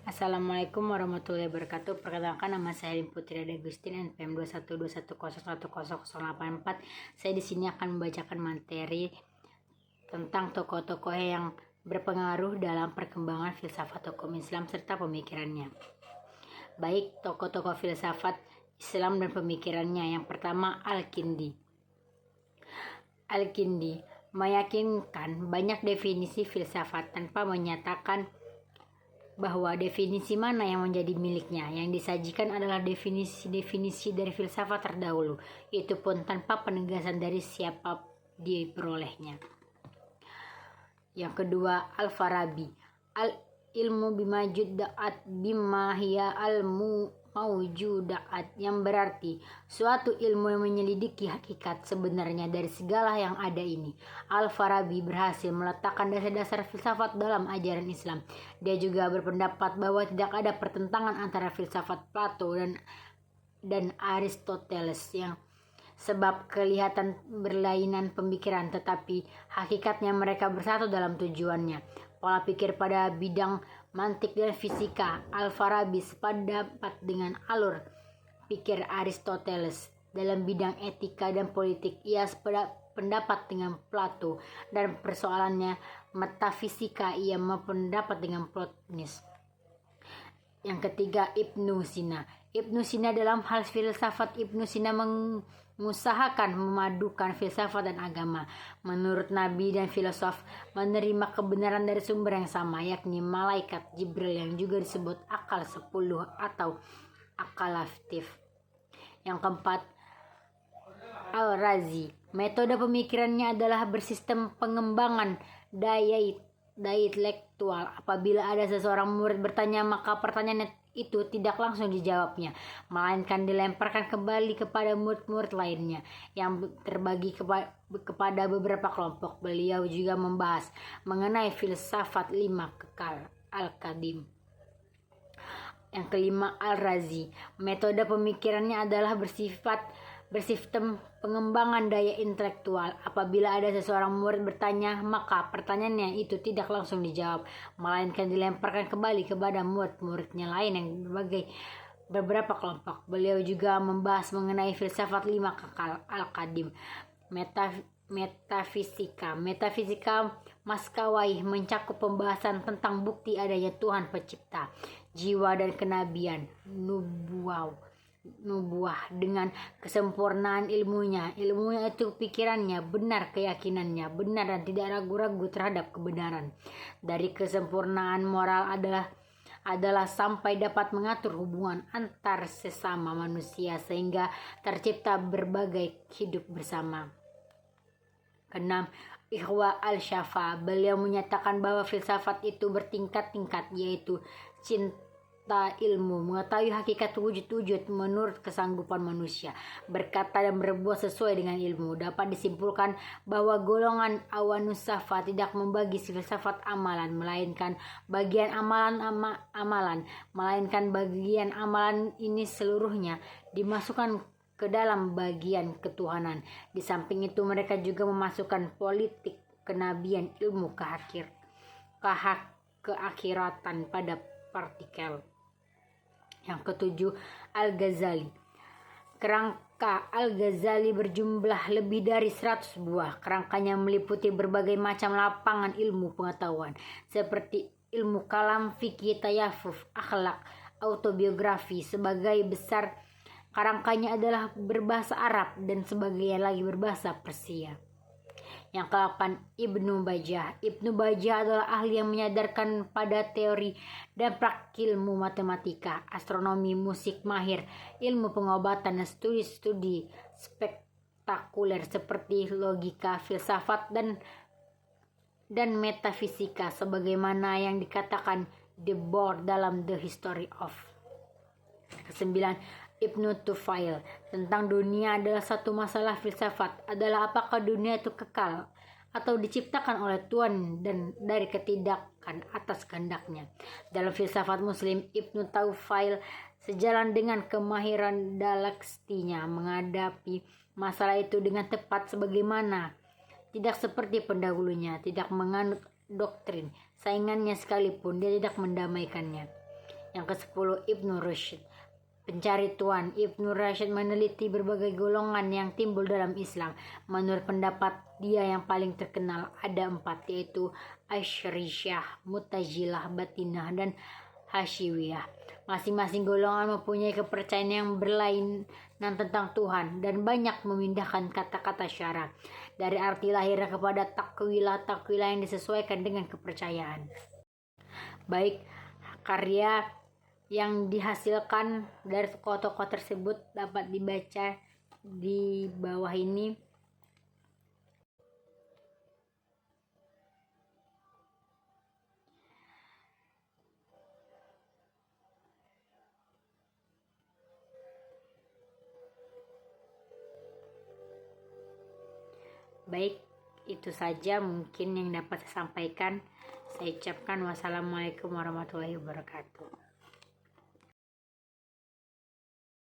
Assalamualaikum warahmatullahi wabarakatuh. Perkenalkan, nama saya Helin Putri Agustin, NPM 212101084. Saya di sini akan membacakan materi tentang tokoh-tokoh yang berpengaruh dalam perkembangan filsafat hukum Islam serta pemikirannya. Baik, tokoh-tokoh filsafat Islam dan pemikirannya. Yang pertama, Al-Kindi. Al-Kindi meyakinkan banyak definisi filsafat tanpa menyatakan bahwa definisi mana yang menjadi miliknya. Yang disajikan adalah definisi-definisi dari filsafat terdahulu, itu pun tanpa penegasan dari siapa diperolehnya. Yang kedua, Al-Farabi. Al-ilmu bimajuddaat bimahia al-mawjudaat, yang berarti suatu ilmu yang menyelidiki hakikat sebenarnya dari segala yang ada ini. Al-Farabi berhasil meletakkan dasar-dasar filsafat dalam ajaran Islam. Dia juga berpendapat bahwa tidak ada pertentangan antara filsafat Plato dan Aristoteles, yang sebab kelihatan berlainan pemikiran, tetapi hakikatnya mereka bersatu dalam tujuannya. Pola pikir pada bidang mantik dan fisika, Al-Farabi sependapat dengan alur pikir Aristoteles. Dalam bidang etika dan politik, ia sependapat dengan Plato, dan persoalannya metafisika ia berpendapat dengan Plotinus. Yang ketiga, Ibnu Sina. Ibnu Sina dalam hal filsafat, Ibnu Sina mengusahakan memadukan filsafat dan agama. Menurut nabi dan filosof menerima kebenaran dari sumber yang sama, yakni malaikat Jibril, yang juga disebut akal 10 atau akal aktif. Yang keempat, Al-Razi. Metode pemikirannya adalah bersistem pengembangan daya intelektual. Apabila ada seseorang murid bertanya, maka pertanyaan itu tidak langsung dijawabnya, melainkan dilemparkan kembali kepada murid-murid lainnya yang terbagi kepada beberapa kelompok. Beliau juga membahas mengenai filsafat 5 kekal al-qadim. Yang kelima, Al-Razi. Metode pemikirannya adalah bersiftem pengembangan daya intelektual. Apabila ada seseorang murid bertanya, maka pertanyaannya itu tidak langsung dijawab, melainkan dilemparkan kembali kepada murid-muridnya lain yang beberapa kelompok. Beliau juga membahas mengenai filsafat 5 kekal al-qadim. Metafisika Maskawai mencakup pembahasan tentang bukti adanya Tuhan pencipta, jiwa dan kenabian, nubuah dengan kesempurnaan ilmunya itu pikirannya benar, keyakinannya benar dan tidak ragu-ragu terhadap kebenaran. Dari kesempurnaan moral adalah sampai dapat mengatur hubungan antar sesama manusia sehingga tercipta berbagai hidup bersama. Keenam, Ikhwa al-Syafa. Beliau menyatakan bahwa filsafat itu bertingkat-tingkat, yaitu cinta ilmu, mengetahui hakikat wujud-wujud menurut kesanggupan manusia, berkata dan berbuat sesuai dengan ilmu. Dapat disimpulkan bahwa golongan Awanus Safa tidak membagi filsafat amalan, melainkan bagian amalan ini seluruhnya dimasukkan ke dalam bagian ketuhanan. Di samping itu mereka juga memasukkan politik, kenabian, ilmu keakhiratan pada partikel. Yang ketujuh, Al-Ghazali. Kerangka Al-Ghazali berjumlah lebih dari 100 buah. Kerangkanya meliputi berbagai macam lapangan ilmu pengetahuan seperti ilmu kalam, fikih, tayafuf, akhlak, autobiografi. Sebagai besar kerangkanya adalah berbahasa Arab dan sebagian lagi berbahasa Persia. Yang ke-8, Ibnu Bajjah. Ibnu Bajjah adalah ahli yang menyadarkan pada teori dan praktik ilmu matematika, astronomi, musik, mahir ilmu pengobatan dan studi-studi spektakuler seperti logika, filsafat dan metafisika, sebagaimana yang dikatakan De Boer dalam The History of. Ke-9, Ibnu Tufail. Tentang dunia adalah satu masalah filsafat, adalah apakah dunia itu kekal atau diciptakan oleh Tuhan dan dari ketidakkan atas kehendaknya. Dalam filsafat Muslim, Ibnu Tufail sejalan dengan kemahiran dalakstinya menghadapi masalah itu dengan tepat, sebagaimana tidak seperti pendahulunya, tidak menganut doktrin saingannya sekalipun dia tidak mendamaikannya. Yang ke-10 Ibnu Rushd. Pencari Tuhan. Ibnu Rushd meneliti berbagai golongan yang timbul dalam Islam. Menurut pendapat dia yang paling terkenal ada 4, yaitu Asy'ariyah, Mu'tazilah, Batinah, dan Hasyawiyah. Masing-masing golongan mempunyai kepercayaan yang berlainan tentang Tuhan dan banyak memindahkan kata-kata syara dari arti lahirnya kepada takwilah yang disesuaikan dengan kepercayaan. Baik karya yang dihasilkan dari tokoh-tokoh tersebut dapat dibaca di bawah ini. Baik, itu saja mungkin yang dapat saya sampaikan. Saya ucapkan wassalamualaikum warahmatullahi wabarakatuh.